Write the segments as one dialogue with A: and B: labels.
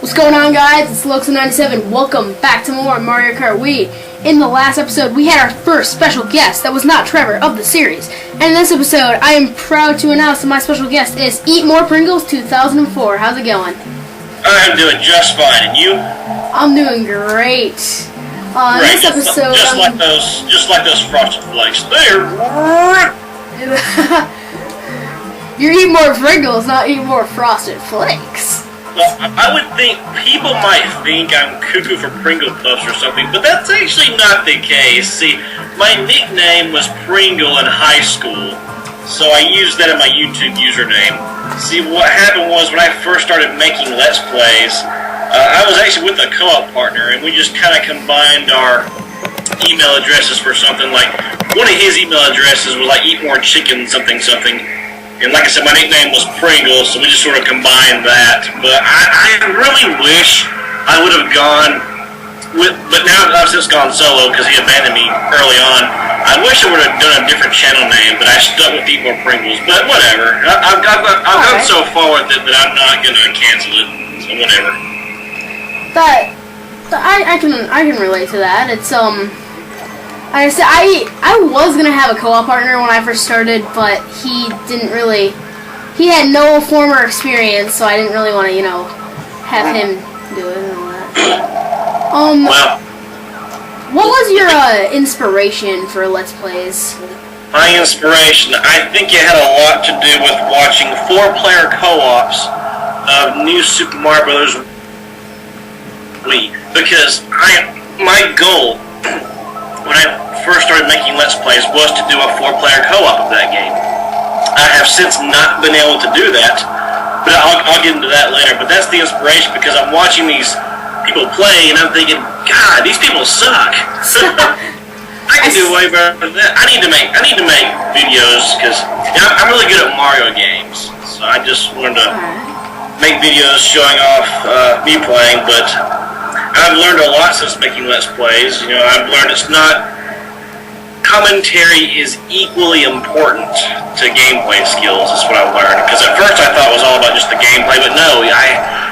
A: What's going on, guys? It's Loxa97. Welcome back to more Mario Kart Wii. In the last episode, we had our first special guest that was not Trevor of the series. And in this episode, I am proud to announce that my special guest is Eat More Pringles 2004. How's it going?
B: I'm doing just fine, and you?
A: I'm doing great. In this episode,
B: just like those frosted flakes. There.
A: You're eating more Pringles, not eating more frosted flakes.
B: Well, I would think people might think I'm cuckoo for Pringle Puffs or something, but that's actually not the case. See, my nickname was Pringle in high school, so I used that in my YouTube username. See, what happened was when I first started making Let's Plays, I was actually with a co-op partner, and we just kind of combined our email addresses for something. Like, one of his email addresses was like Eat More Chicken something something. And like I said, my nickname was Pringle, so we just sort of combined that. But I really wish I would have gone with, but now I've since gone solo because he abandoned me early on. I wish I would have done a different channel name, but I stuck with Eat More Pringles. But whatever, I've gone so far with it that I'm not gonna cancel it. So whatever.
A: But I can relate to that. It's like I said, I was gonna have a co-op partner when I first started, but he had no former experience, so I didn't really want to, have him do it and all that.
B: Well,
A: what was your inspiration for Let's Plays?
B: My inspiration, I think it had a lot to do with watching 4-player co-ops of New Super Mario Bros. Wii, because my goal when I first started making Let's Plays was to do a 4-player co-op of that game. I have since not been able to do that, but I'll get into that later. But that's the inspiration, because I'm watching these people play and I'm thinking, God, these people suck. I can do way better than that. I need to make videos, because I'm really good at Mario games. So I just wanted to make videos showing off me playing, but I've learned a lot since making Let's Plays. I've learned commentary is equally important to gameplay skills. That's what I've learned. Because at first I thought it was all about just the gameplay, but no,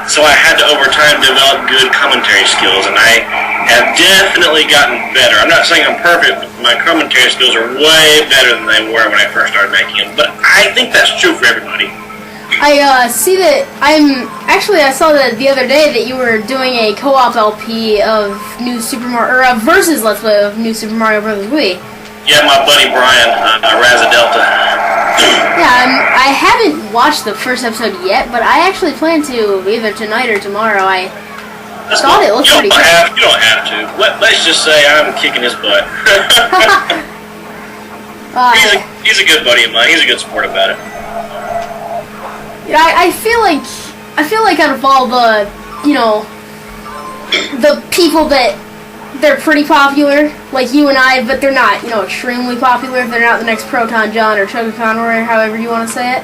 B: so I had to over time develop good commentary skills, and I have definitely gotten better. I'm not saying I'm perfect, but my commentary skills are way better than they were when I first started making them. But I think that's true for everybody.
A: I see that I saw that the other day that you were doing a co-op LP of New Super Mario, or a versus Let's Play of New Super Mario Bros. Wii.
B: Yeah, my buddy Brian, Razza Delta.
A: Yeah, I haven't watched the first episode yet, but I actually plan to either tonight or tomorrow. I thought it looked pretty good.
B: You don't have to. Let's just say I'm kicking his butt. He's a good buddy of mine. He's a good sport about it.
A: I feel like out of all the people that they're pretty popular, like you and I, but they're not, extremely popular. They're not the next Proton John or Chugga Conroy, or however you want to say it.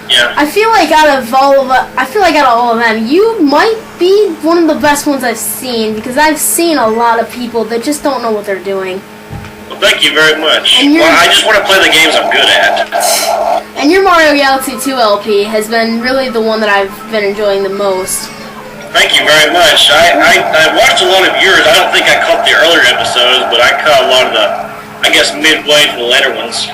B: Yeah.
A: I feel like out of all of them, you might be one of the best ones I've seen, because I've seen a lot of people that just don't know what they're doing.
B: Well, thank you very much. I just want to play the games I'm good at.
A: And your Mario Galaxy 2 LP has been really the one that I've been enjoying the most.
B: Thank you very much. I watched a lot of yours. I don't think I caught the earlier episodes, but I caught a lot of the, midway to the later ones.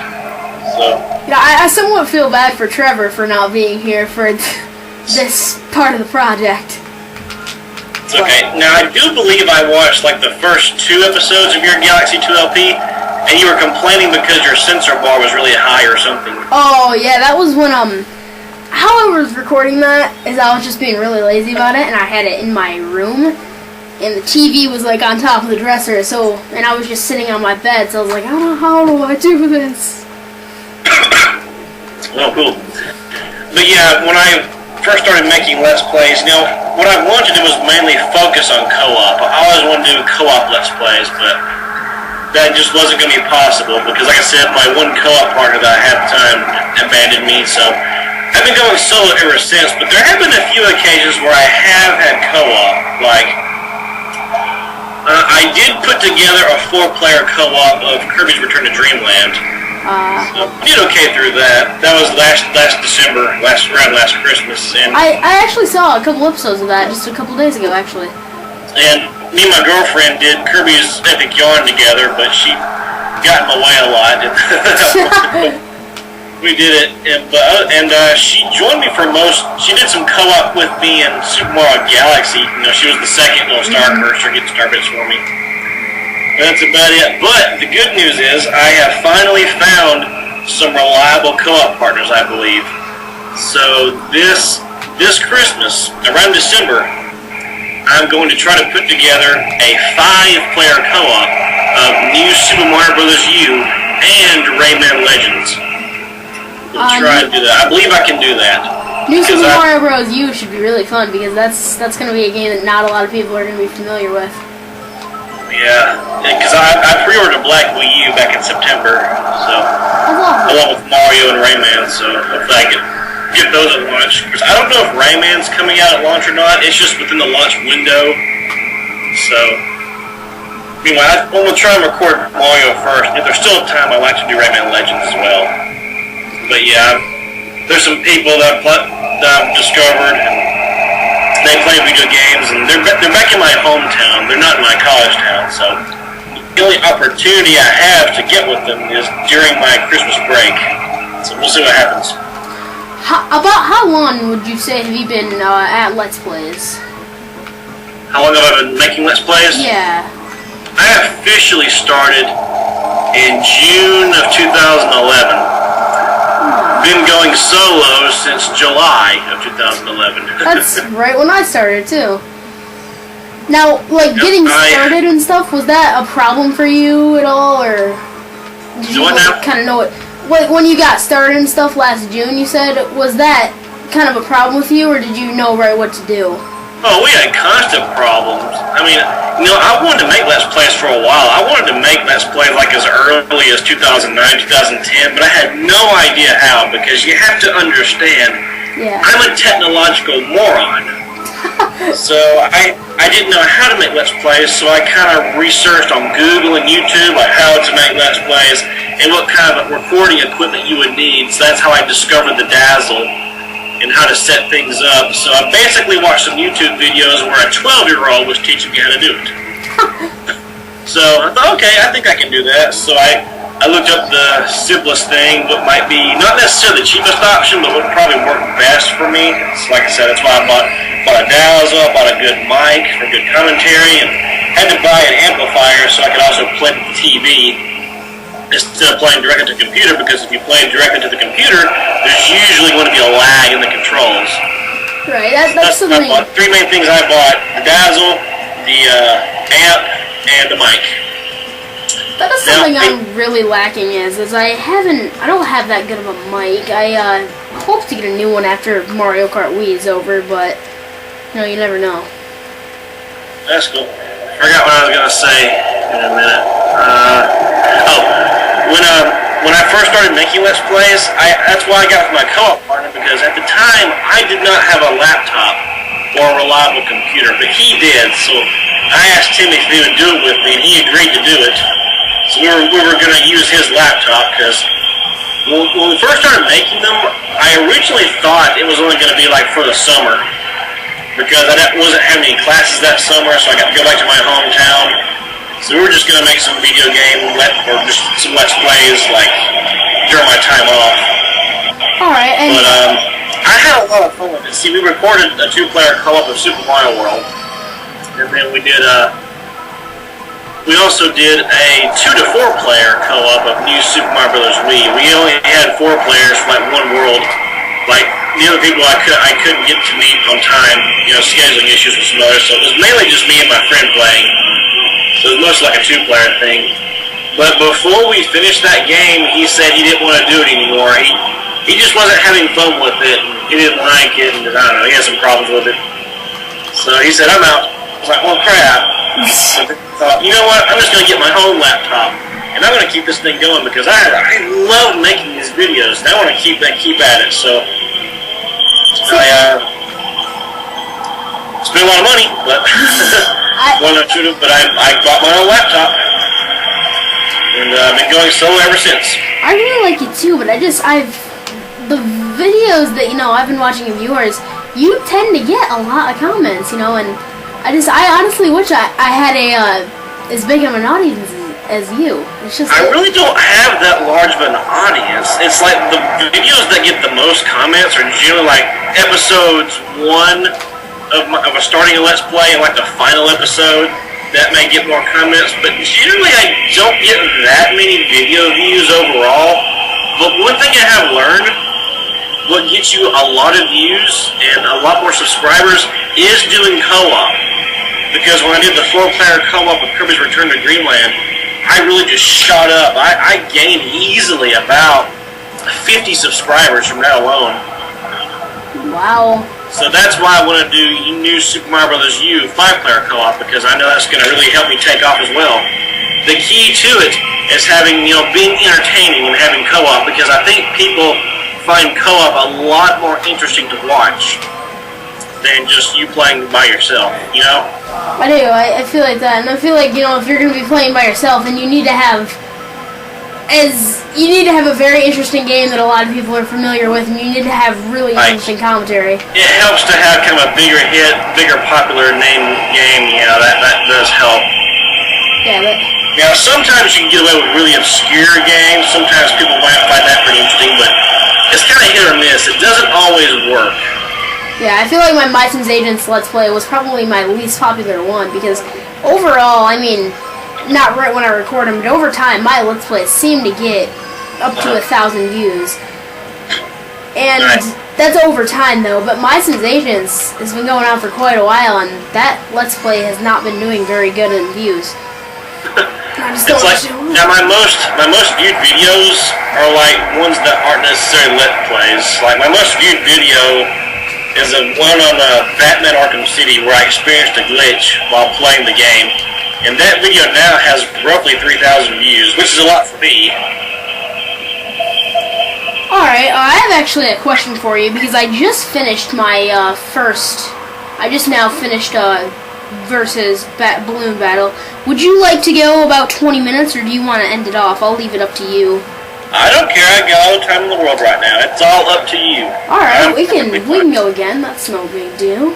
B: So.
A: I somewhat feel bad for Trevor for not being here for this part of the project.
B: It's okay. Now, I do believe I watched the first 2 episodes of your Galaxy 2 LP, and you were complaining because your sensor bar was really high or something. Oh,
A: yeah, that was when, how I was recording that is I was just being really lazy about it, and I had it in my room, and the TV was, on top of the dresser, and I was just sitting on my bed, so I was like, how do I do this?
B: Oh, cool. But yeah, when I first started making Let's Plays, what I wanted to do was mainly focus on co-op. I always wanted to do co-op Let's Plays, but that just wasn't going to be possible, because like I said, my one co-op partner that I had at the time abandoned me, so I've been going solo ever since. But there have been a few occasions where I have had co-op, I did put together a 4-player co-op of Kirby's Return to Dreamland, So we did okay through that. That was last December, around last Christmas, and
A: I actually saw a couple episodes of that just a couple days ago, actually.
B: And me and my girlfriend did Kirby's Epic Yarn together, but she got in my way a lot. We did it, and she joined me for most. She did some co-op with me in Super Mario Galaxy. You know, she was the second little star cursor getting star bits for me. That's about it. But the good news is I have finally found some reliable co-op partners, I believe. So this Christmas, around December, I'm going to try to put together a 5-player co-op of New Super Mario Bros. U and Rayman Legends. We'll try to do that. I believe I can do that.
A: New Super Mario Bros. U should be really fun because that's going to be a game that not a lot of people are going to be familiar with.
B: Yeah, because I pre-ordered a Black Wii U back in September, so along with Mario and Rayman, so hopefully I can get those at launch. Because I don't know if Rayman's coming out at launch or not. It's just within the launch window. So, anyway, I'm going to try and record Mario first. If there's still time, I'd like to do Rayman Legends as well. But yeah, there's some people that I've discovered, and they play video games, and they're back in my hometown. They're not in my college town, so the only opportunity I have to get with them is during my Christmas break. So we'll see what happens.
A: About how long would you say have you been at Let's Plays?
B: How long have I been making Let's Plays?
A: Yeah.
B: I officially started in June of 2011. Been going solo since July of 2011.
A: That's right when I started too. Now, like getting started and stuff, was that a problem for you at all, or did you kind of know it? When you got started and stuff last June, you said, was that kind of a problem with you, or did you know right what to do?
B: Oh, we had constant problems. I mean, you know, I wanted to make Let's Plays for a while. I wanted to make Let's Plays like as early as 2009, 2010, but I had no idea how, because you have to understand, I'm a technological moron. So I didn't know how to make Let's Plays, so I kind of researched on Google and YouTube like how to make Let's Plays and what kind of recording equipment you would need. So that's how I discovered the Dazzle and how to set things up. So I basically watched some YouTube videos where a 12-year-old was teaching me how to do it. So I thought, okay, I think I can do that. So I looked up the simplest thing, what might be not necessarily the cheapest option, but would probably work best for me. It's like I said, that's why I bought a Dazzle, bought a good mic for good commentary, and had to buy an amplifier so I could also play with the TV instead of playing directly to the computer, because if you play directly to the computer, there's usually going to be a lag in the controls.
A: Right, that's something.
B: I bought 3 main things I bought: the Dazzle, the amp, and the mic.
A: That is something I'm really lacking is I don't have that good of a mic. I hope to get a new one after Mario Kart Wii is over, but you never know.
B: That's cool. Forgot what I was gonna say in a minute. When I first started making Let's Plays, that's why I got with my co-op partner, because at the time I did not have a laptop or a reliable computer, but he did. So I asked him if he would do it with me, and he agreed to do it. So we were going to use his laptop, because when we first started making them, I originally thought it was only going to be like for the summer, because I wasn't having any classes that summer, so I got to go back to my hometown. So we were just going to make some video game, or just some Let's Plays, like, during my time off.
A: Alright, and...
B: But, I had a lot of fun with it. See, we recorded a 2-player co-op of Super Mario World, and then we also did a 2 to 4 player co-op of New Super Mario Bros. Wii. We only had 4 players for, like, one world. Like, the other people I couldn't get to meet on time, scheduling issues with some others, so it was mainly just me and my friend playing. So it was mostly like a 2-player thing. But before we finished that game, he said he didn't want to do it anymore. He just wasn't having fun with it, and he didn't like it, and I don't know, he had some problems with it. So he said, I'm out. I was like, well, crap. So I thought, you know what, I'm just going to get my own laptop, and I'm going to keep this thing going, because I love making these videos, and I want to keep at it. So I spent a lot of money, but I bought my own laptop. And I've been going solo ever since.
A: I really like it too, but the videos that, I've been watching of yours, you tend to get a lot of comments, and I honestly wish I had as big of an audience as you. It's just
B: I really don't have that large of an audience. It's like the videos that get the most comments are generally like episodes 1 of a starting a Let's Play and like the final episode. That may get more comments, but generally I don't get that many video views overall. But one thing I have learned, what gets you a lot of views and a lot more subscribers is doing co-op. Because when I did the 4-player co-op with Kirby's Return to Dreamland, I really just shot up. I gained easily about 50 subscribers from that alone.
A: Wow.
B: So that's why I want to do New Super Mario Bros. U 5-player co-op, because I know that's going to really help me take off as well. The key to it is having, being entertaining and having co-op, because I think people find co-op a lot more interesting to watch than just you playing by yourself,
A: I do. I feel like that, and I feel like, if you're going to be playing by yourself, then you need to have a very interesting game that a lot of people are familiar with, and you need to have really interesting commentary.
B: It helps to have kind of a bigger hit, bigger popular name game, that does help.
A: Yeah,
B: Now, sometimes you can get away with really obscure games, sometimes people might find that pretty interesting, but it's kind of hit or miss. It doesn't always work.
A: Yeah, I feel like my My Sims Agents Let's Play was probably my least popular one, because overall, not right when I record them, but over time, my Let's Plays seem to get up to 1,000 views. And that's over time, though, but My Sims Agents has been going on for quite a while, and that Let's Play has not been doing very good in views.
B: Now my most viewed videos are like ones that aren't necessarily Let's Plays. Like my most viewed video is one on Batman Arkham City where I experienced a glitch while playing the game. And that video now has roughly 3,000 views, which is a lot for me.
A: Alright, I have actually a question for you, because I just finished my I just now finished versus Balloon Battle. Would you like to go about 20 minutes, or do you want to end it off? I'll leave it up to you.
B: I don't care, I got all the time in the world right now. It's all up to you.
A: Alright, we can go again, that's no big deal.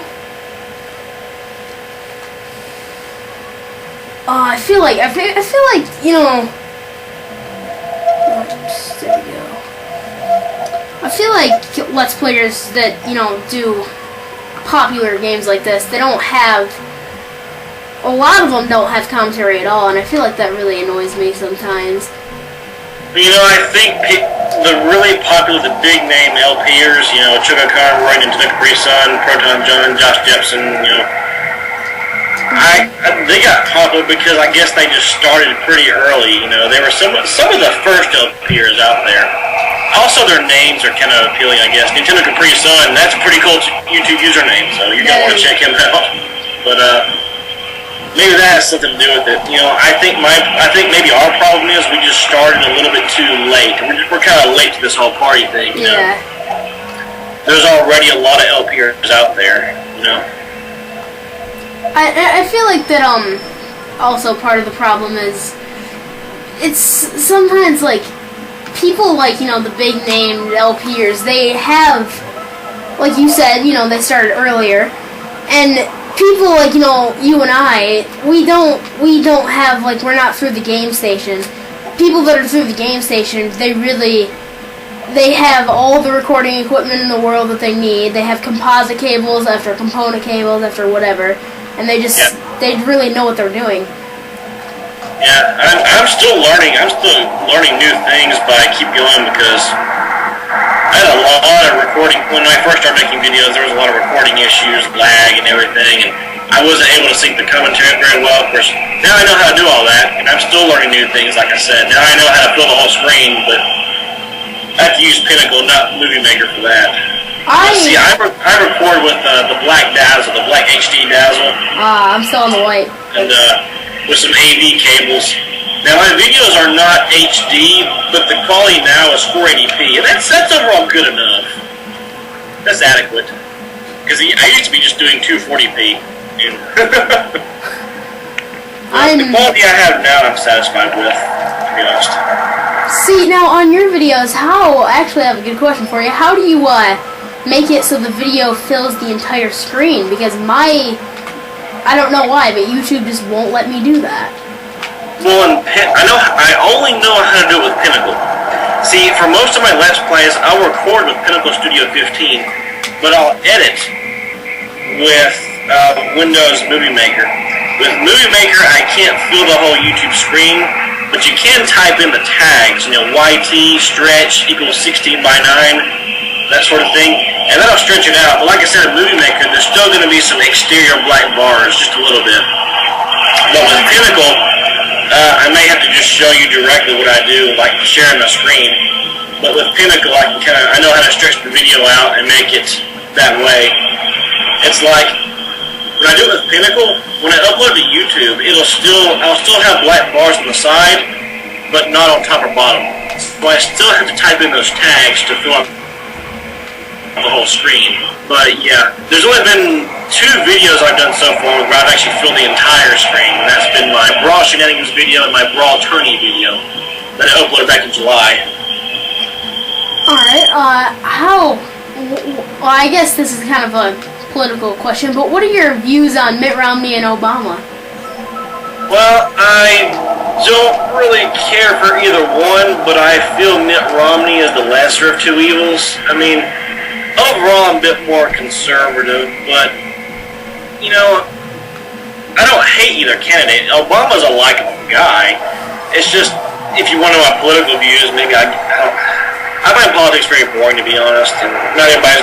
A: I feel like, there we go. I feel like Let's Players that, do popular games like this, they don't have, a lot of them don't have commentary at all, and I feel like that really annoys me sometimes.
B: I think the really popular, the big name LPers, Troopa, Roy, Nintendo Capri Sun, Proton John, Josh Jepson, they got popular because I guess they just started pretty early. They were some of the first LPers out there. Also, their names are kind of appealing, I guess. Nintendo Capri Sun, that's a pretty cool YouTube username, so you're gonna want to check him out. But maybe that has something to do with it. I think maybe our problem is we just started a little bit too late. We're kind of late to this whole party thing.
A: Yeah.
B: There's already a lot of LPers out there.
A: I feel like that also part of the problem is it's sometimes like people like the big name LPers, they have, like you said, they started earlier, and people like you and I, we don't have, like, we're not through the game station. People that are through the game station, they have all the recording equipment in the world that they need. They have composite cables after component cables after whatever, and they they really know what they're doing.
B: Yeah, I'm still learning. I'm still learning new things, but I keep going because I had a lot of recording. When I first started making videos, there was a lot of recording issues, lag, and everything, and I wasn't able to sync the commentary very well. Of course, now I know how to do all that, and I'm still learning new things, like I said. Now I know how to fill the whole screen, but I have to use Pinnacle, not Movie Maker for that. I record with the Black Dazzle, the Black HD Dazzle.
A: I'm still on the white.
B: And with some AV cables. Now my videos are not HD, but the quality now is 480p, and that's overall good enough. That's adequate. Because I used to be just doing 240p. The quality I have now, I'm satisfied with. be honest.
A: See, now on your videos, I actually have a good question for you. How do you make it so the video fills the entire screen? Because I don't know why, but YouTube just won't let me do that.
B: Well, I only know how to do it with Pinnacle. See, for most of my Let's Plays, I'll record with Pinnacle Studio 15, but I'll edit with Windows Movie Maker. With Movie Maker, I can't fill the whole YouTube screen, but you can type in the tags, YT, stretch, equals 16 by 9, that sort of thing, and that'll stretch it out. But like I said, in Movie Maker, there's still going to be some exterior black bars, just a little bit. But with Pinnacle, I may have to just show you directly what I do, like sharing my screen. But with Pinnacle, I know how to stretch the video out and make it that way. It's like, when I do it with Pinnacle, when I upload to YouTube, I'll still have black bars on the side, but not on top or bottom. So I still have to type in those tags to fill up the whole screen. But yeah, there's only been 2 videos I've done so far where I've actually filled the entire screen. And that's been my Brawl Shenanigans video and my Brawl Tourney video that I uploaded back in July.
A: Alright, well, I guess this is kind of a political question, but what are your views on Mitt Romney and Obama?
B: Well, I don't really care for either one, but I feel Mitt Romney is the lesser of 2 evils. I mean, overall I'm a bit more conservative, but, I don't hate either candidate. Obama's a likable guy. It's just, if you want to know my political views, maybe I find politics very boring, to be honest, and nobody's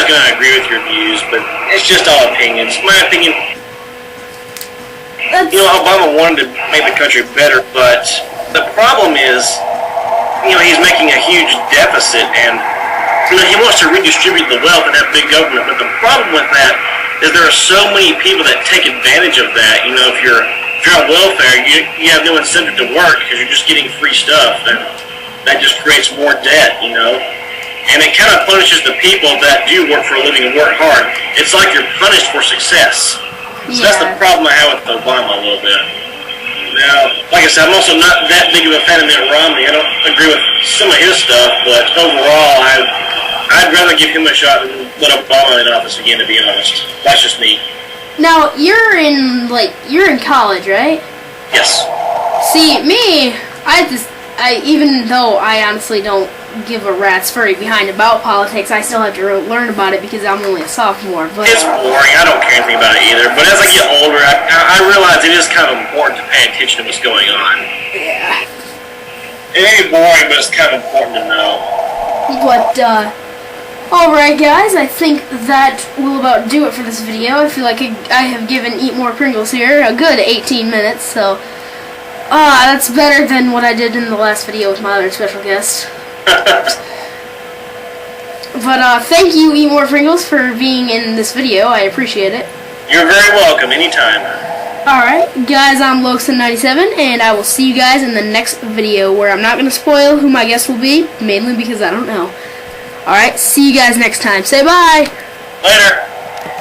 B: going to agree with your views, but it's just all opinions. My opinion, Obama wanted to make the country better, but the problem is, he's making a huge deficit, and, he wants to redistribute the wealth and have big government, but the problem with that is there are so many people that take advantage of that. If you're on welfare, you have no incentive to work because you're just getting free stuff, and that just creates more debt, And it kind of punishes the people that do work for a living and work hard. It's like you're punished for success. So that's the problem I have with Obama a little bit. Now, like I said, I'm also not that big of a fan of Mitt Romney. I don't agree with some of his stuff, but overall, I'd rather give him a shot than let Obama in office again, to be honest. That's just me.
A: Now, you're in college, right?
B: Yes.
A: See, me, even though I honestly don't give a rat's furry behind about politics, I still have to learn about it because I'm only a sophomore. But
B: it's boring. I don't care anything about it either. But as I get older, I realize it is kind of important to pay attention to what's going on.
A: Yeah.
B: It ain't boring, but it's kind of important to know.
A: But, alright guys, I think that will about do it for this video. I feel like I have given Eat More Pringles here a good 18 minutes, so that's better than what I did in the last video with my other special guest. But thank you, Eat More Pringles, for being in this video. I appreciate it.
B: You're very welcome, anytime.
A: Alright, guys, I'm Loxon97, and I will see you guys in the next video, where I'm not going to spoil who my guest will be, mainly because I don't know. Alright, see you guys next time. Say bye!
B: Later!